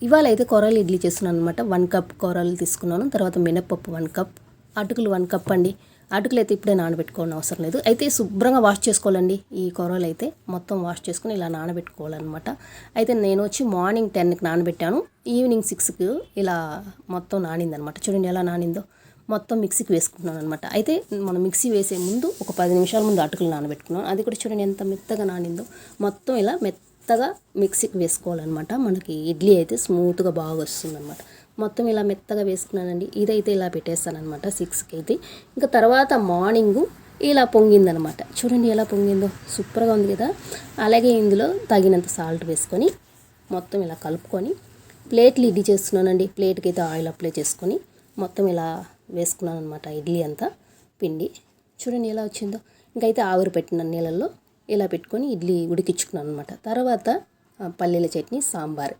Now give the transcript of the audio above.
ఇవాళ అయితే కొర్రలు ఇడ్లీ చేస్తున్నాను అనమాట. 1 కప్ కొర్రలు తీసుకున్నాను. తర్వాత మినప్పప్పు 1 కప్, అటుకులు 1 కప్ అండి. అటుకులు అయితే ఇప్పుడే నానబెట్టుకోవాలని అవసరం లేదు. అయితే శుభ్రంగా వాష్ చేసుకోవాలండి. ఈ కొర్రలు అయితే మొత్తం వాష్ చేసుకుని ఇలా నానబెట్టుకోవాలన్నమాట. అయితే నేను వచ్చి మార్నింగ్ 10కి నానబెట్టాను. ఈవినింగ్ 6కి ఇలా మొత్తం నానిందనమాట. చూడండి ఎలా నానిందో. మొత్తం మిక్సీకి వేసుకుంటున్నాను అనమాట. అయితే మనం మిక్సీ వేసే ముందు ఒక 10 నిమిషాల ముందు అటుకులు నానబెట్టుకున్నాను. అది కూడా చూడండి ఎంత మెత్తగా నానిందో. మొత్తం ఇలా మెత్తగా మిక్సీకి వేసుకోవాలన్నమాట. మనకి ఇడ్లీ అయితే స్మూత్గా బాగా వస్తుందన్నమాట. మొత్తం ఇలా మెత్తగా వేసుకున్నానండి. ఇదైతే ఇలా పెట్టేస్తానమాట 6కి అయితే. ఇంకా తర్వాత మార్నింగు ఇలా పొంగిందనమాట. చూడండి ఎలా పొంగిందో, సూపర్గా ఉంది కదా. అలాగే ఇందులో తగినంత సాల్ట్ వేసుకొని మొత్తం ఇలా కలుపుకొని ప్లేట్లు ఇడ్లీ చేస్తున్నానండి. ప్లేట్కి అయితే ఆయిల్ అప్లై చేసుకొని మొత్తం ఇలా వేసుకున్నాను అనమాట. ఇడ్లీ అంతా పిండి చూడండి ఎలా వచ్చిందో. ఇంకైతే ఆవిరి పెట్టిన నీళ్ళల్లో ఇలా పెట్టుకొని ఇడ్లీ ఉడికించుకున్నాను అనమాట. తర్వాత పల్లీల చట్నీ, సాంబార్.